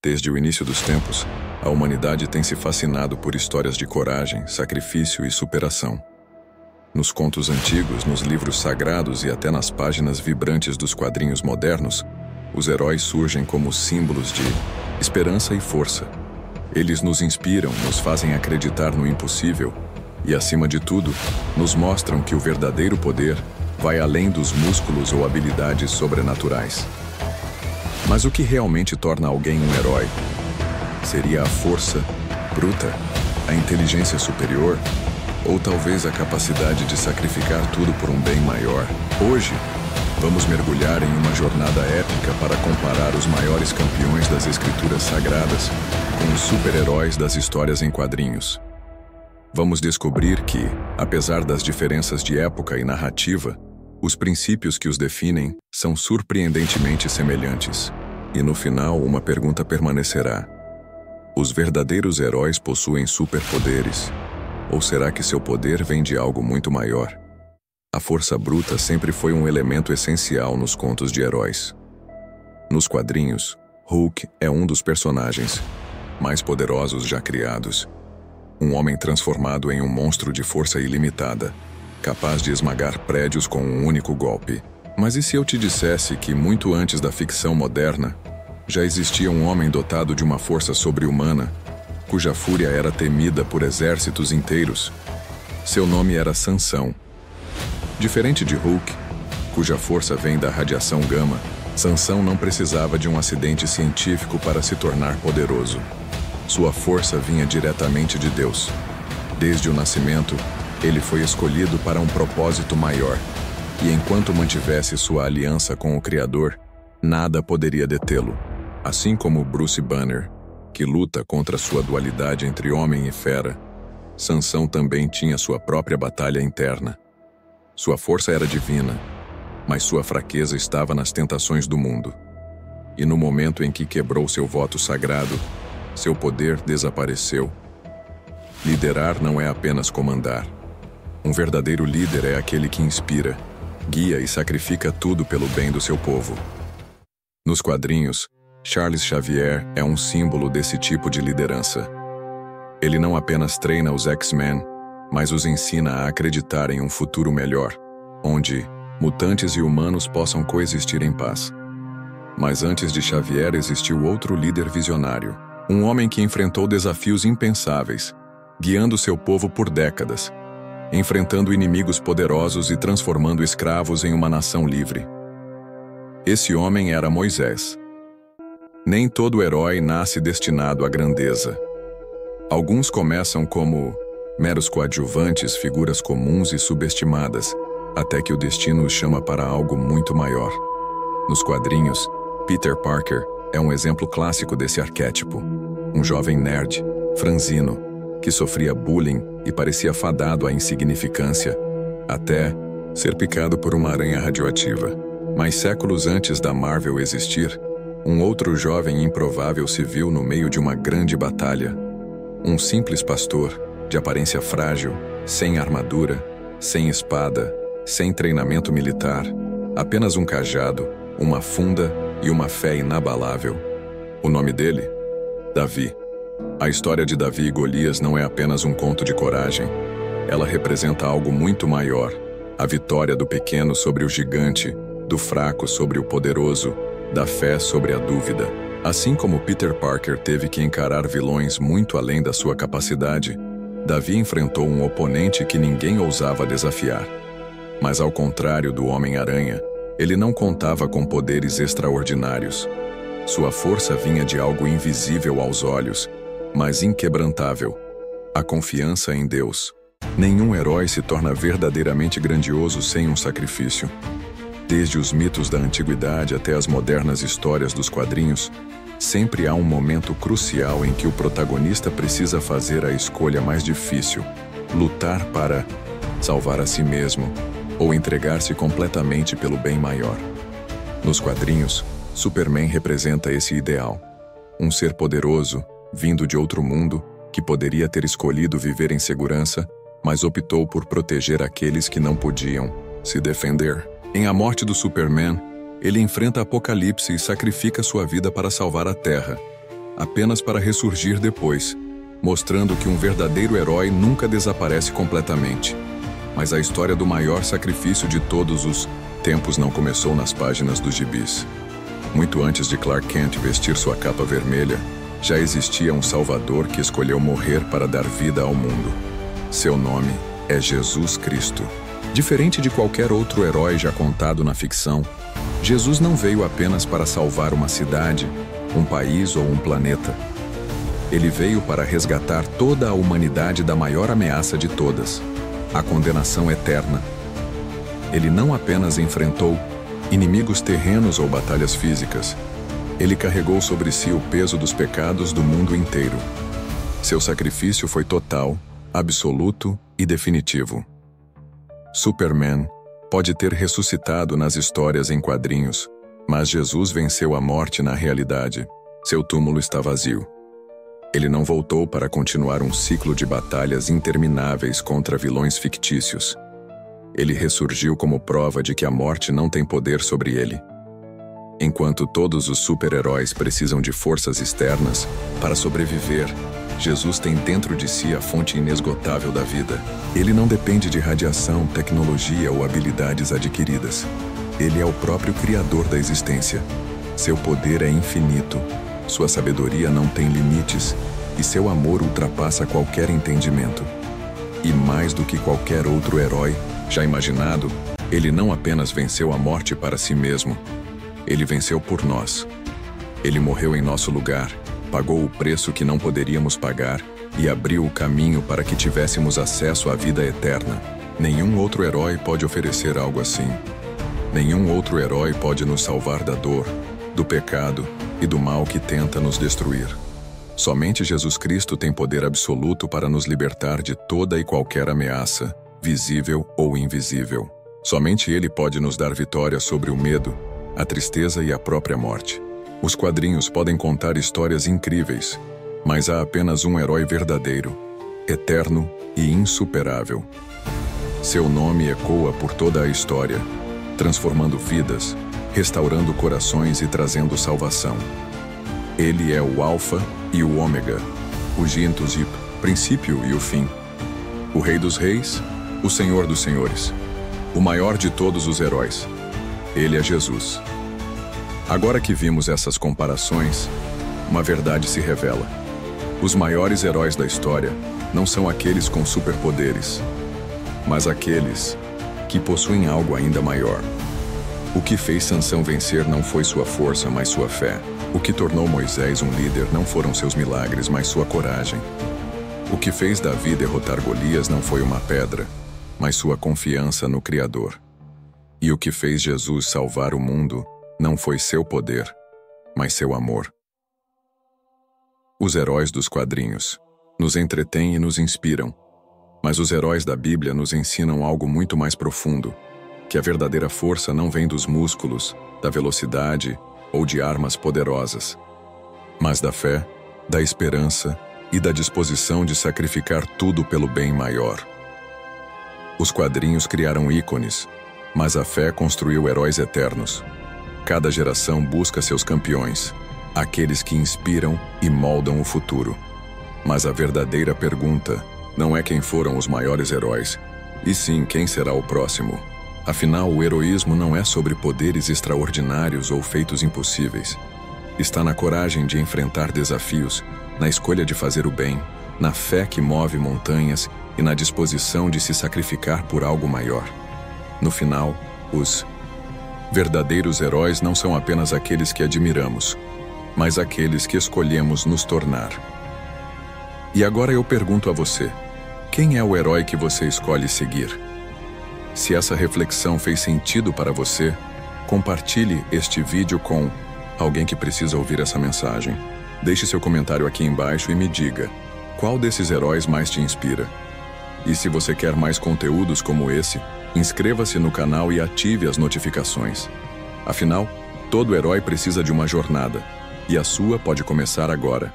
Desde o início dos tempos, a humanidade tem se fascinado por histórias de coragem, sacrifício e superação. Nos contos antigos, nos livros sagrados e até nas páginas vibrantes dos quadrinhos modernos, os heróis surgem como símbolos de esperança e força. Eles nos inspiram, nos fazem acreditar no impossível e, acima de tudo, nos mostram que o verdadeiro poder vai além dos músculos ou habilidades sobrenaturais. Mas o que realmente torna alguém um herói? Seria a força bruta, a inteligência superior, ou talvez a capacidade de sacrificar tudo por um bem maior? Hoje, vamos mergulhar em uma jornada épica para comparar os maiores campeões das escrituras sagradas com os super-heróis das histórias em quadrinhos. Vamos descobrir que, apesar das diferenças de época e narrativa, os princípios que os definem são surpreendentemente semelhantes. E no final, uma pergunta permanecerá: os verdadeiros heróis possuem superpoderes? Ou será que seu poder vem de algo muito maior? A força bruta sempre foi um elemento essencial nos contos de heróis. Nos quadrinhos, Hulk é um dos personagens mais poderosos já criados. Um homem transformado em um monstro de força ilimitada, capaz de esmagar prédios com um único golpe. Mas e se eu te dissesse que, muito antes da ficção moderna, já existia um homem dotado de uma força sobre-humana, cuja fúria era temida por exércitos inteiros? Seu nome era Sansão. Diferente de Hulk, cuja força vem da radiação gama, Sansão não precisava de um acidente científico para se tornar poderoso. Sua força vinha diretamente de Deus. Desde o nascimento, ele foi escolhido para um propósito maior, e enquanto mantivesse sua aliança com o Criador, nada poderia detê-lo. Assim como Bruce Banner, que luta contra sua dualidade entre homem e fera, Sansão também tinha sua própria batalha interna. Sua força era divina, mas sua fraqueza estava nas tentações do mundo. E no momento em que quebrou seu voto sagrado, seu poder desapareceu. Liderar não é apenas comandar. Um verdadeiro líder é aquele que inspira, guia e sacrifica tudo pelo bem do seu povo. Nos quadrinhos, Charles Xavier é um símbolo desse tipo de liderança. Ele não apenas treina os X-Men, mas os ensina a acreditar em um futuro melhor, onde mutantes e humanos possam coexistir em paz. Mas antes de Xavier existiu outro líder visionário, um homem que enfrentou desafios impensáveis, guiando seu povo por décadas, enfrentando inimigos poderosos e transformando escravos em uma nação livre. Esse homem era Moisés. Nem todo herói nasce destinado à grandeza. Alguns começam como meros coadjuvantes, figuras comuns e subestimadas, até que o destino os chama para algo muito maior. Nos quadrinhos, Peter Parker é um exemplo clássico desse arquétipo. Um jovem nerd, franzino, que sofria bullying e parecia fadado à insignificância, até ser picado por uma aranha radioativa. Mas séculos antes da Marvel existir, um outro jovem improvável se viu no meio de uma grande batalha. Um simples pastor, de aparência frágil, sem armadura, sem espada, sem treinamento militar, apenas um cajado, uma funda e uma fé inabalável. O nome dele? Davi. A história de Davi e Golias não é apenas um conto de coragem. Ela representa algo muito maior, a vitória do pequeno sobre o gigante, do fraco sobre o poderoso, da fé sobre a dúvida. Assim como Peter Parker teve que encarar vilões muito além da sua capacidade, Davi enfrentou um oponente que ninguém ousava desafiar. Mas ao contrário do Homem-Aranha, ele não contava com poderes extraordinários. Sua força vinha de algo invisível aos olhos, mas inquebrantável: a confiança em Deus. Nenhum herói se torna verdadeiramente grandioso sem um sacrifício. Desde os mitos da antiguidade até as modernas histórias dos quadrinhos, sempre há um momento crucial em que o protagonista precisa fazer a escolha mais difícil: lutar para salvar a si mesmo ou entregar-se completamente pelo bem maior. Nos quadrinhos, Superman representa esse ideal. Um ser poderoso, vindo de outro mundo, que poderia ter escolhido viver em segurança, mas optou por proteger aqueles que não podiam se defender. Em A Morte do Superman, ele enfrenta Apocalipse e sacrifica sua vida para salvar a Terra. apenas para ressurgir depois, mostrando que um verdadeiro herói nunca desaparece completamente. Mas a história do maior sacrifício de todos os tempos não começou nas páginas dos gibis. Muito antes de Clark Kent vestir sua capa vermelha, já existia um Salvador que escolheu morrer para dar vida ao mundo. Seu nome é Jesus Cristo. Diferente de qualquer outro herói já contado na ficção, Jesus não veio apenas para salvar uma cidade, um país ou um planeta. Ele veio para resgatar toda a humanidade da maior ameaça de todas, a condenação eterna. Ele não apenas enfrentou inimigos terrenos ou batalhas físicas, ele carregou sobre si o peso dos pecados do mundo inteiro. Seu sacrifício foi total, absoluto e definitivo. Superman pode ter ressuscitado nas histórias em quadrinhos, mas Jesus venceu a morte na realidade. Seu túmulo está vazio. Ele não voltou para continuar um ciclo de batalhas intermináveis contra vilões fictícios. Ele ressurgiu como prova de que a morte não tem poder sobre ele. Enquanto todos os super-heróis precisam de forças externas para sobreviver, Jesus tem dentro de si a fonte inesgotável da vida. Ele não depende de radiação, tecnologia ou habilidades adquiridas. Ele é o próprio Criador da existência. Seu poder é infinito, sua sabedoria não tem limites e seu amor ultrapassa qualquer entendimento. E mais do que qualquer outro herói já imaginado, ele não apenas venceu a morte para si mesmo, ele venceu por nós. Ele morreu em nosso lugar, pagou o preço que não poderíamos pagar e abriu o caminho para que tivéssemos acesso à vida eterna. Nenhum outro herói pode oferecer algo assim. Nenhum outro herói pode nos salvar da dor, do pecado e do mal que tenta nos destruir. Somente Jesus Cristo tem poder absoluto para nos libertar de toda e qualquer ameaça, visível ou invisível. Somente Ele pode nos dar vitória sobre o medo, a tristeza e a própria morte. Os quadrinhos podem contar histórias incríveis, mas há apenas um herói verdadeiro, eterno e insuperável. Seu nome ecoa por toda a história, transformando vidas, restaurando corações e trazendo salvação. Ele é o Alfa e o Ômega, o Gintus e princípio e o fim. O Rei dos Reis, o Senhor dos Senhores, o maior de todos os heróis. Ele é Jesus. Agora que vimos essas comparações, uma verdade se revela. Os maiores heróis da história não são aqueles com superpoderes, mas aqueles que possuem algo ainda maior. O que fez Sansão vencer não foi sua força, mas sua fé. O que tornou Moisés um líder não foram seus milagres, mas sua coragem. O que fez Davi derrotar Golias não foi uma pedra, mas sua confiança no Criador. E o que fez Jesus salvar o mundo não foi seu poder, mas seu amor. Os heróis dos quadrinhos nos entretêm e nos inspiram, mas os heróis da Bíblia nos ensinam algo muito mais profundo, que a verdadeira força não vem dos músculos, da velocidade ou de armas poderosas, mas da fé, da esperança e da disposição de sacrificar tudo pelo bem maior. Os quadrinhos criaram ícones, mas a fé construiu heróis eternos. Cada geração busca seus campeões, aqueles que inspiram e moldam o futuro. Mas a verdadeira pergunta não é quem foram os maiores heróis, e sim quem será o próximo. Afinal, o heroísmo não é sobre poderes extraordinários ou feitos impossíveis. Está na coragem de enfrentar desafios, na escolha de fazer o bem, na fé que move montanhas e na disposição de se sacrificar por algo maior. No final, os verdadeiros heróis não são apenas aqueles que admiramos, mas aqueles que escolhemos nos tornar. E agora eu pergunto a você, quem é o herói que você escolhe seguir? Se essa reflexão fez sentido para você, compartilhe este vídeo com alguém que precisa ouvir essa mensagem. Deixe seu comentário aqui embaixo e me diga, qual desses heróis mais te inspira? E se você quer mais conteúdos como esse, inscreva-se no canal e ative as notificações. Afinal, todo herói precisa de uma jornada, e a sua pode começar agora.